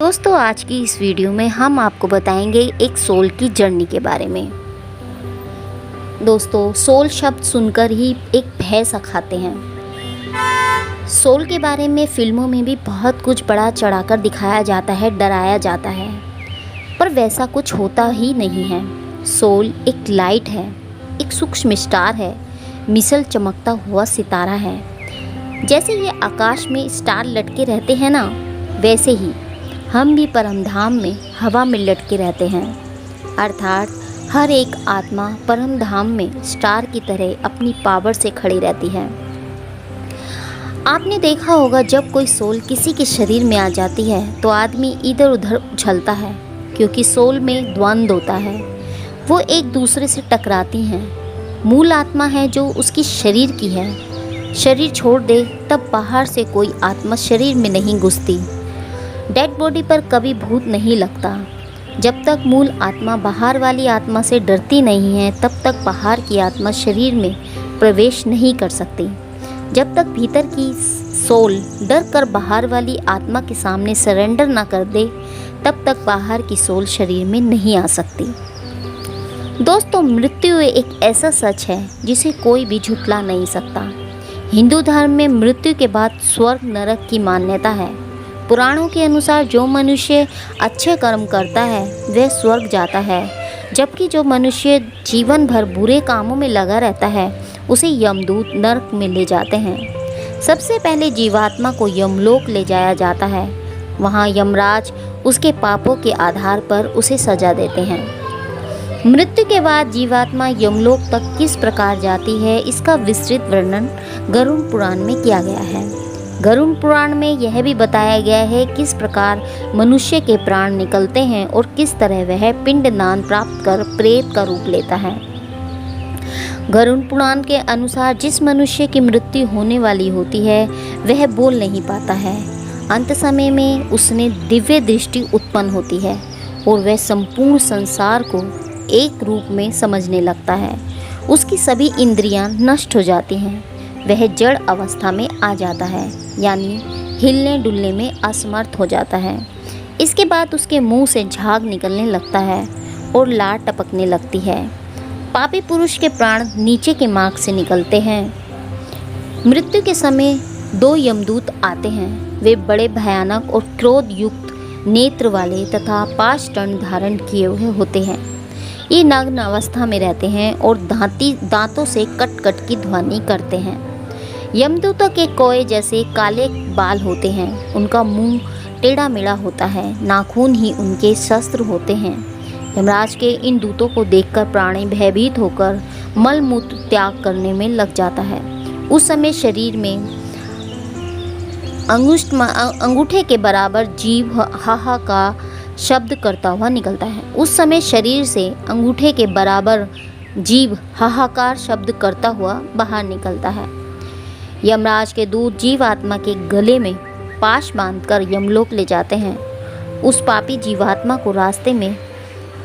दोस्तों, आज की इस वीडियो में हम आपको बताएंगे एक सोल की जर्नी के बारे में। दोस्तों, सोल शब्द सुनकर ही एक भय सा खाते हैं। सोल के बारे में फिल्मों में भी बहुत कुछ बढ़ा चढ़ाकर दिखाया जाता है, डराया जाता है, पर वैसा कुछ होता ही नहीं है। सोल एक लाइट है, एक सूक्ष्म स्टार है, मिसल चमकता हुआ सितारा है। जैसे ये आकाश में स्टार लटके रहते हैं ना, वैसे ही हम भी परमधाम में हवा में लटके रहते हैं। अर्थात हर एक आत्मा परमधाम में स्टार की तरह अपनी पावर से खड़ी रहती है। आपने देखा होगा, जब कोई सोल किसी के शरीर में आ जाती है तो आदमी इधर उधर उछलता है, क्योंकि सोल में द्वंद्व होता है। वो एक दूसरे से टकराती हैं। मूल आत्मा है जो उसकी शरीर की है। शरीर छोड़ दे तब बाहर से कोई आत्मा शरीर में नहीं घुसती। डेड बॉडी पर कभी भूत नहीं लगता। जब तक मूल आत्मा बाहर वाली आत्मा से डरती नहीं है, तब तक बाहर की आत्मा शरीर में प्रवेश नहीं कर सकती। जब तक भीतर की सोल डर कर बाहर वाली आत्मा के सामने सरेंडर ना कर दे, तब तक बाहर की सोल शरीर में नहीं आ सकती। दोस्तों, मृत्यु एक ऐसा सच है जिसे कोई भी झुठला नहीं सकता। हिंदू धर्म में मृत्यु के बाद स्वर्ग नरक की मान्यता है। पुराणों के अनुसार जो मनुष्य अच्छे कर्म करता है वह स्वर्ग जाता है, जबकि जो मनुष्य जीवन भर बुरे कामों में लगा रहता है उसे यमदूत नरक में ले जाते हैं। सबसे पहले जीवात्मा को यमलोक ले जाया जाता है। वहाँ यमराज उसके पापों के आधार पर उसे सजा देते हैं। मृत्यु के बाद जीवात्मा यमलोक तक किस प्रकार जाती है, इसका विस्तृत वर्णन गरुड़ पुराण में किया गया है। गरुड़ पुराण में यह भी बताया गया है किस प्रकार मनुष्य के प्राण निकलते हैं और किस तरह वह पिंडदान प्राप्त कर प्रेत का रूप लेता है। गरुड़ पुराण के अनुसार जिस मनुष्य की मृत्यु होने वाली होती है वह बोल नहीं पाता है। अंत समय में उसने दिव्य दृष्टि उत्पन्न होती है और वह संपूर्ण संसार को एक रूप में समझने लगता है। उसकी सभी इंद्रियां नष्ट हो जाती हैं। वह जड़ अवस्था में आ जाता है, यानी हिलने डुलने में असमर्थ हो जाता है। इसके बाद उसके मुंह से झाग निकलने लगता है और लार टपकने लगती है। पापी पुरुष के प्राण नीचे के मार्ग से निकलते हैं। मृत्यु के समय दो यमदूत आते हैं। वे बड़े भयानक और क्रोध युक्त नेत्र वाले तथा 5 टन धारण किए हुए होते हैं। ये नग्न अवस्था में रहते हैं और दांतों से कट कट की ध्वनि करते हैं। यमदूतों के कोए जैसे काले बाल होते हैं। उनका मुंह टेढ़ा मेढ़ा होता है। नाखून ही उनके शस्त्र होते हैं। यमराज के इन दूतों को देखकर प्राणी भयभीत होकर मल मूत्र त्याग करने में लग जाता है। उस समय शरीर में अंगूठे के बराबर जीव हाहा का शब्द करता हुआ निकलता है। उस समय शरीर से अंगूठे के बराबर जीव हाहाकार शब्द करता हुआ बाहर निकलता है। यमराज के दूत जीवात्मा के गले में पाश बांधकर यमलोक ले जाते हैं। उस पापी जीवात्मा को रास्ते में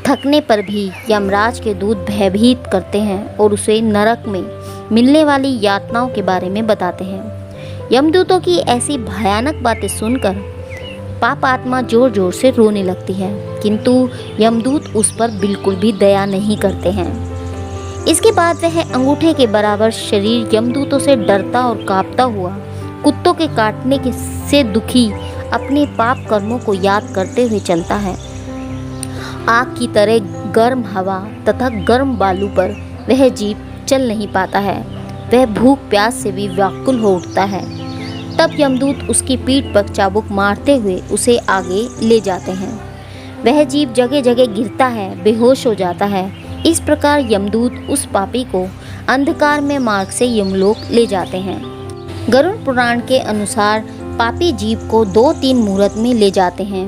थकने पर भी यमराज के दूत भयभीत करते हैं और उसे नरक में मिलने वाली यातनाओं के बारे में बताते हैं। यमदूतों की ऐसी भयानक बातें सुनकर पाप आत्मा जोर जोर से रोने लगती है, किंतु यमदूत उस पर बिल्कुल भी दया नहीं करते हैं। इसके बाद वह अंगूठे के बराबर शरीर यमदूतों से डरता और कांपता हुआ कुत्तों के काटने से दुखी अपने पाप कर्मों को याद करते हुए चलता है। आग की तरह गर्म हवा तथा गर्म बालू पर वह जीव चल नहीं पाता है। वह भूख प्यास से भी व्याकुल हो उठता है। तब यमदूत उसकी पीठ पर चाबुक मारते हुए उसे आगे ले जाते हैं। वह जीव जगह जगह गिरता है, बेहोश हो जाता है। इस प्रकार यमदूत उस पापी को अंधकार में मार्ग से यमलोक ले जाते हैं। गरुड़ पुराण के अनुसार पापी जीव को 2-3 मुहूर्त में ले जाते हैं।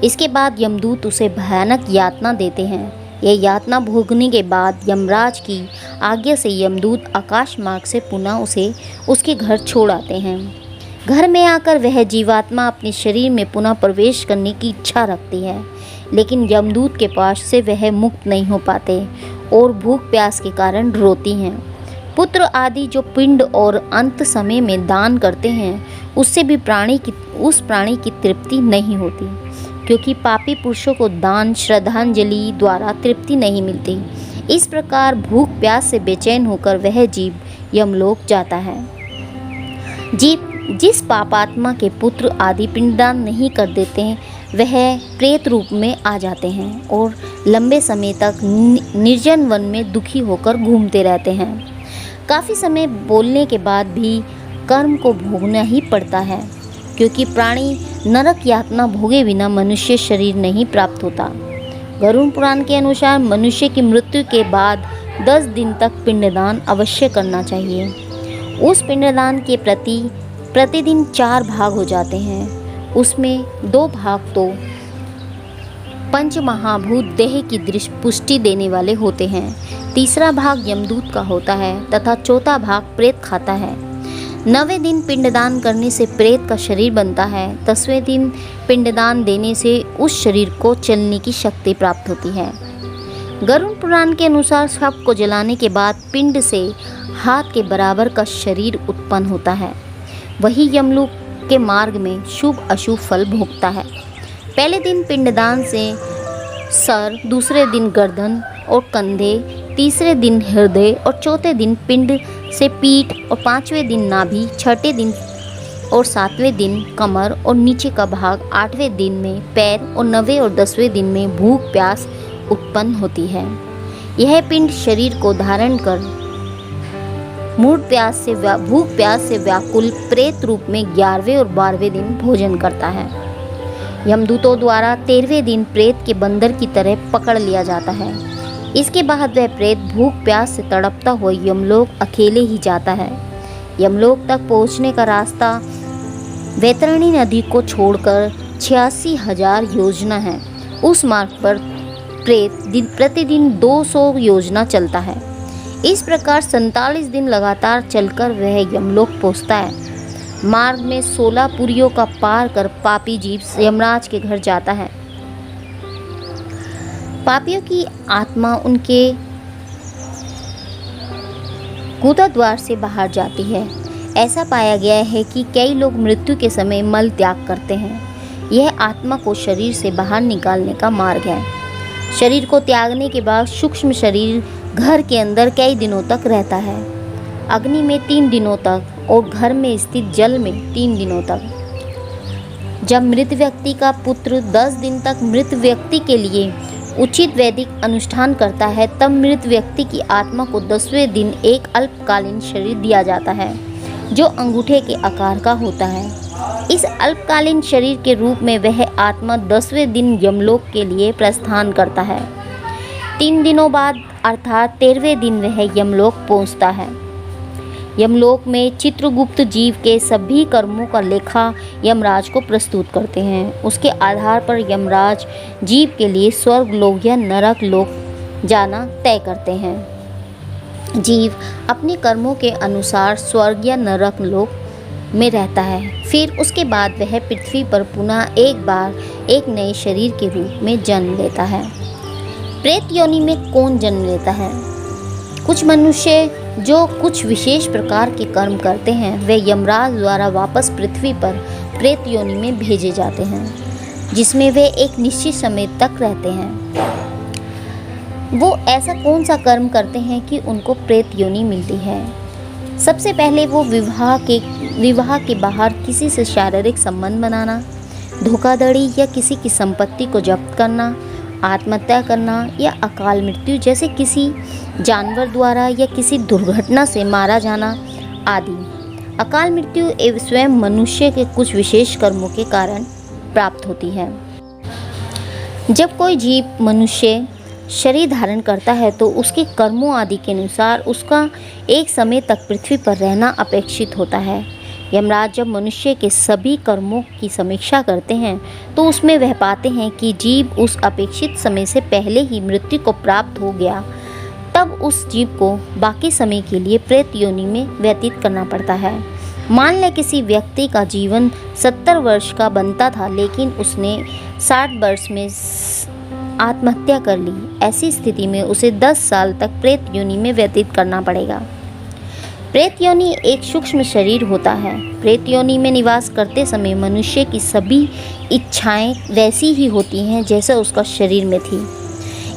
इसके बाद यमदूत उसे भयानक यातना देते हैं। यह यातना भोगने के बाद यमराज की आज्ञा से यमदूत आकाश मार्ग से पुनः उसे उसके घर छोड़ आते हैं। घर में आकर वह जीवात्मा अपने शरीर में पुनः प्रवेश करने की इच्छा रखती है, लेकिन यमदूत के पास से वह मुक्त नहीं हो पाते और भूख प्यास के कारण रोती हैं। पुत्र आदि जो पिंड और अंत समय में दान करते हैं, उससे भी उस प्राणी की तृप्ति नहीं होती। क्योंकि पापी पुरुषों को दान श्रद्धांजलि द्वारा तृप्ति नहीं मिलती। इस प्रकार भूख प्यास से बेचैन होकर वह जीव यमलोक जाता है। जीव जिस पापात्मा के पुत्र आदि पिंडदान नहीं कर देते वह प्रेत रूप में आ जाते हैं और लंबे समय तक निर्जन वन में दुखी होकर घूमते रहते हैं। काफ़ी समय बोलने के बाद भी कर्म को भोगना ही पड़ता है, क्योंकि प्राणी नरक यातना भोगे बिना मनुष्य शरीर नहीं प्राप्त होता। गरुड़ पुराण के अनुसार मनुष्य की मृत्यु के बाद 10 दिन तक पिंडदान अवश्य करना चाहिए। उस पिंडदान के प्रति प्रतिदिन 4 भाग हो जाते हैं। उसमें 2 भाग तो पंच महाभूत देह की दृष्टि पुष्टि देने वाले होते हैं, तीसरा भाग यमदूत का होता है तथा चौथा भाग प्रेत खाता है। 9वें दिन पिंडदान करने से प्रेत का शरीर बनता है। 10वें दिन पिंडदान देने से उस शरीर को चलने की शक्ति प्राप्त होती है। गरुड़ पुराण के अनुसार शव को जलाने के बाद पिंड से हाथ के बराबर का शरीर उत्पन्न होता है। वही यमलोक के मार्ग में शुभ अशुभ फल भोगता है। पहले दिन पिंडदान से सर, दूसरे दिन गर्दन और कंधे, तीसरे दिन हृदय और चौथे दिन पिंड से पीठ और 5वें दिन नाभि, 6ठे दिन और 7वें दिन कमर और नीचे का भाग, 8वें दिन में पैर और 9वें और 10वें दिन में भूख प्यास उत्पन्न होती है। यह पिंड शरीर को धारण कर भूख प्यास से व्याकुल प्रेत रूप में 11वें और 12वें दिन भोजन करता है। यमदूतों द्वारा 13वें दिन प्रेत के बंदर की तरह पकड़ लिया जाता है। इसके बाद वह प्रेत भूख प्यास से तड़पता हुआ यमलोक अकेले ही जाता है। यमलोक तक पहुंचने का रास्ता वैतरणी नदी को छोड़कर 86,000 योजना है। उस मार्ग पर प्रेत प्रतिदिन 200 योजना चलता है। इस प्रकार 47 दिन लगातार चलकर वह यमलोक पहुंचता है। मार्ग में 16 पुरियों का पार कर पापी जीव यमराज के घर जाता है। पापियों की आत्मा उनके गुदा द्वार से बाहर जाती है। ऐसा पाया गया है कि कई लोग मृत्यु के समय मल त्याग करते हैं। यह आत्मा को शरीर से बाहर निकालने का मार्ग है। शरीर को त्यागने के बाद सूक्ष्म शरीर घर के अंदर कई दिनों तक रहता है, अग्नि में 3 दिनों तक और घर में स्थित जल में 3 दिनों तक। जब मृत व्यक्ति का पुत्र 10 दिन तक मृत व्यक्ति के लिए उचित वैदिक अनुष्ठान करता है, तब मृत व्यक्ति की आत्मा को 10वें दिन एक अल्पकालीन शरीर दिया जाता है, जो अंगूठे के आकार का होता है। इस अल्पकालीन शरीर के रूप में वह आत्मा 10वें दिन यमलोक के लिए प्रस्थान करता है। 3 दिनों बाद अर्थात 13वें दिन वह यमलोक पहुंचता है। यमलोक में चित्रगुप्त जीव के सभी कर्मों का लेखा यमराज को प्रस्तुत करते हैं। उसके आधार पर यमराज जीव के लिए स्वर्ग लोक या नरक लोक जाना तय करते हैं। जीव अपने कर्मों के अनुसार स्वर्ग या नरक लोक में रहता है। फिर उसके बाद वह पृथ्वी पर पुनः एक बार एक नए शरीर के रूप में जन्म लेता है। प्रेत योनि में कौन जन्म लेता है? कुछ मनुष्य जो कुछ विशेष प्रकार के कर्म करते हैं वे यमराज द्वारा वापस पृथ्वी पर प्रेत योनि में भेजे जाते हैं, जिसमें वे एक निश्चित समय तक रहते हैं। वो ऐसा कौन सा कर्म करते हैं कि उनको प्रेत योनि मिलती है? सबसे पहले वो विवाह के बाहर किसी से शारीरिक संबंध बनाना, धोखाधड़ी या किसी की संपत्ति को जब्त करना, आत्महत्या करना या अकाल मृत्यु जैसे किसी जानवर द्वारा या किसी दुर्घटना से मारा जाना आदि। अकाल मृत्यु स्वयं मनुष्य के कुछ विशेष कर्मों के कारण प्राप्त होती है। जब कोई जीव मनुष्य शरीर धारण करता है तो उसके कर्मों आदि के अनुसार उसका एक समय तक पृथ्वी पर रहना अपेक्षित होता है। यमराज जब मनुष्य के सभी कर्मों की समीक्षा करते हैं तो उसमें वह पाते हैं कि जीव उस अपेक्षित समय से पहले ही मृत्यु को प्राप्त हो गया, तब उस जीव को बाकी समय के लिए प्रेत योनि में व्यतीत करना पड़ता है। मान लें किसी व्यक्ति का जीवन 70 वर्ष का बनता था, लेकिन उसने 60 वर्ष में आत्महत्या कर ली। ऐसी स्थिति में उसे 10 साल तक प्रेत योनि में व्यतीत करना पड़ेगा। प्रेत योनि एक सूक्ष्म शरीर होता है। प्रेत योनि में निवास करते समय मनुष्य की सभी इच्छाएं वैसी ही होती हैं जैसा उसका शरीर में थी।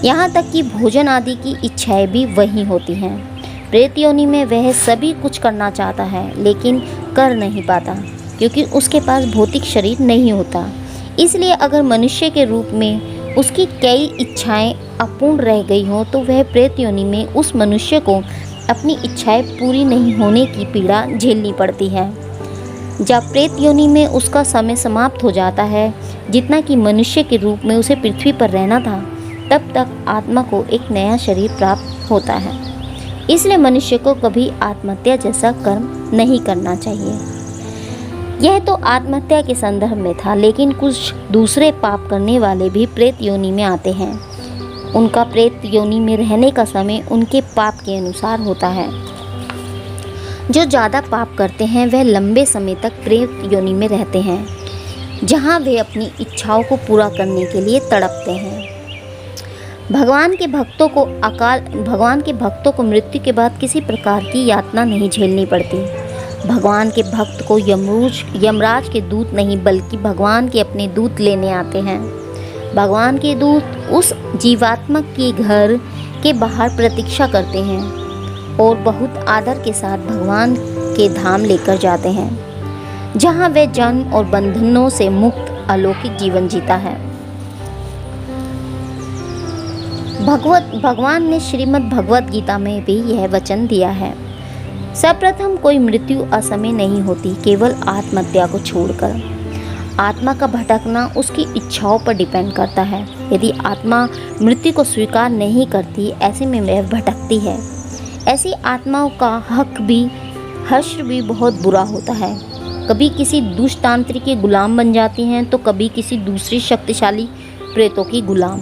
यहाँ तक कि भोजन आदि की इच्छाएं भी वही होती हैं। प्रेत योनि में वह सभी कुछ करना चाहता है लेकिन कर नहीं पाता, क्योंकि उसके पास भौतिक शरीर नहीं होता। इसलिए अगर मनुष्य के रूप में उसकी कई इच्छाएं अपूर्ण रह गई हों तो वह प्रेत योनि में उस मनुष्य को अपनी इच्छाएं पूरी नहीं होने की पीड़ा झेलनी पड़ती है। जब प्रेत योनि में उसका समय समाप्त हो जाता है, जितना कि मनुष्य के रूप में उसे पृथ्वी पर रहना था, तब तक आत्मा को एक नया शरीर प्राप्त होता है। इसलिए मनुष्य को कभी आत्महत्या जैसा कर्म नहीं करना चाहिए। यह तो आत्महत्या के संदर्भ में था, लेकिन कुछ दूसरे पाप करने वाले भी प्रेत योनि में आते हैं। उनका प्रेत योनि में रहने का समय उनके पाप के अनुसार होता है। जो ज़्यादा पाप करते हैं वह लंबे समय तक प्रेत योनि में रहते हैं, जहां वे अपनी इच्छाओं को पूरा करने के लिए तड़पते हैं। भगवान के भक्तों को मृत्यु के बाद किसी प्रकार की यातना नहीं झेलनी पड़ती। भगवान के भक्त को यमराज के दूत नहीं बल्कि भगवान के अपने दूत लेने आते हैं। भगवान के दूत उस जीवात्मा के घर के बाहर प्रतीक्षा करते हैं और बहुत आदर के साथ भगवान के धाम लेकर जाते हैं, जहां वह जन्म और बंधनों से मुक्त अलौकिक जीवन जीता है। भगवान ने श्रीमद् भगवद गीता में भी यह वचन दिया है, सर्वप्रथम कोई मृत्यु असमय नहीं होती, केवल आत्महत्या को छोड़कर। आत्मा का भटकना उसकी इच्छाओं पर डिपेंड करता है। यदि आत्मा मृत्यु को स्वीकार नहीं करती, ऐसे में वह भटकती है। ऐसी आत्माओं का हश्र भी बहुत बुरा होता है। कभी किसी दुष्ट तांत्रिक के गुलाम बन जाती हैं तो कभी किसी दूसरी शक्तिशाली प्रेतों की गुलाम।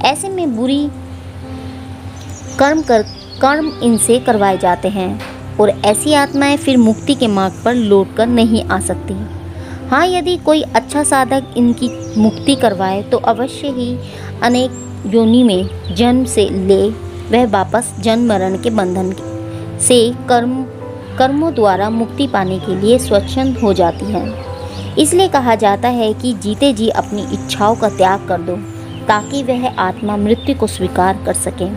ऐसे में बुरी कर्म इनसे करवाए जाते हैं और ऐसी आत्माएं फिर मुक्ति के मार्ग पर लौटकर नहीं आ सकती। हाँ, यदि कोई अच्छा साधक इनकी मुक्ति करवाए तो अवश्य ही अनेक योनि में जन्म से ले वह वापस जन्म मरण के बंधन से कर्मों द्वारा मुक्ति पाने के लिए स्वच्छंद हो जाती है। इसलिए कहा जाता है कि जीते जी अपनी इच्छाओं का त्याग कर दो, ताकि वह आत्मा मृत्यु को स्वीकार कर सके।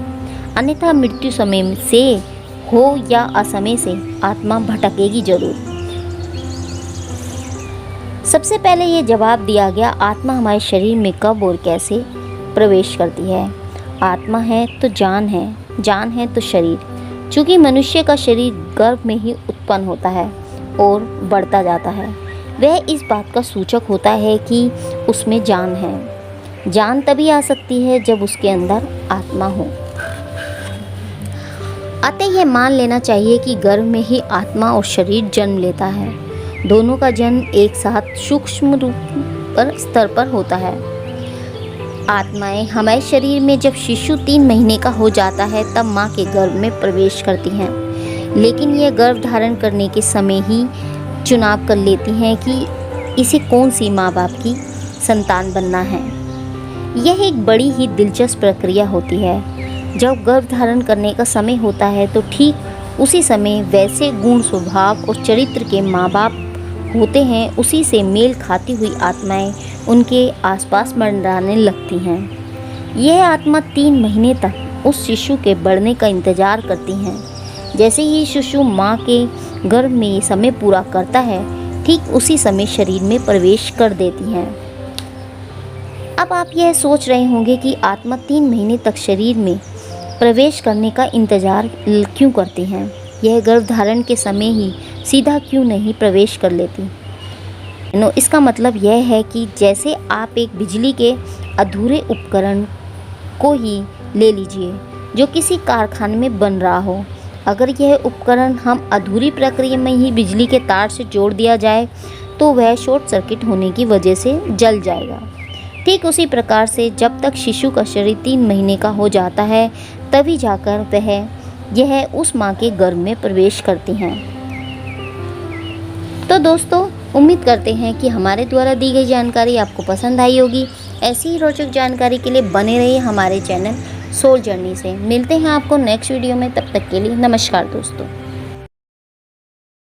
अन्यथा मृत्यु समय से हो या असमय से आत्मा भटकेगी जरूर। सबसे पहले ये जवाब दिया गया, आत्मा हमारे शरीर में कब और कैसे प्रवेश करती है। आत्मा है तो जान है, जान है तो शरीर। चूँकि मनुष्य का शरीर गर्भ में ही उत्पन्न होता है और बढ़ता जाता है, वह इस बात का सूचक होता है कि उसमें जान है। जान तभी आ सकती है जब उसके अंदर आत्मा हो। अतः यह मान लेना चाहिए कि गर्भ में ही आत्मा और शरीर जन्म लेता है। दोनों का जन्म एक साथ सूक्ष्म स्तर पर होता है। आत्माएं हमारे शरीर में जब शिशु 3 महीने का हो जाता है तब माँ के गर्भ में प्रवेश करती हैं, लेकिन यह गर्भ धारण करने के समय ही चुनाव कर लेती हैं कि इसे कौन सी माँ बाप की संतान बनना है। यह एक बड़ी ही दिलचस्प प्रक्रिया होती है। जब गर्भ धारण करने का समय होता है तो ठीक उसी समय वैसे गुण, स्वभाव और चरित्र के माँ बाप होते हैं, उसी से मेल खाती हुई आत्माएं उनके आसपास मंडराने लगती हैं। यह आत्मा 3 महीने तक उस शिशु के बढ़ने का इंतजार करती हैं। जैसे ही शिशु माँ के गर्भ में ये समय पूरा करता है, ठीक उसी समय शरीर में प्रवेश कर देती हैं। अब आप यह सोच रहे होंगे कि आत्मा 3 महीने तक शरीर में प्रवेश करने का इंतजार क्यों करती हैं? यह गर्भ धारण के समय ही सीधा क्यों नहीं प्रवेश कर लेती? इसका मतलब यह है कि जैसे आप एक बिजली के अधूरे उपकरण को ही ले लीजिए जो किसी कारखाने में बन रहा हो। अगर यह उपकरण हम अधूरी प्रक्रिया में ही बिजली के तार से जोड़ दिया जाए तो वह शॉर्ट सर्किट होने की वजह से जल जाएगा। ठीक उसी प्रकार से जब तक शिशु का शरीर 3 महीने का हो जाता है तभी जाकर यह उस माँ के गर्भ में प्रवेश करती हैं। तो दोस्तों, उम्मीद करते हैं कि हमारे द्वारा दी गई जानकारी आपको पसंद आई होगी। ऐसी ही रोचक जानकारी के लिए बने रहिए हमारे चैनल सोल जर्नी से। मिलते हैं आपको नेक्स्ट वीडियो में, तब तक के लिए नमस्कार दोस्तों।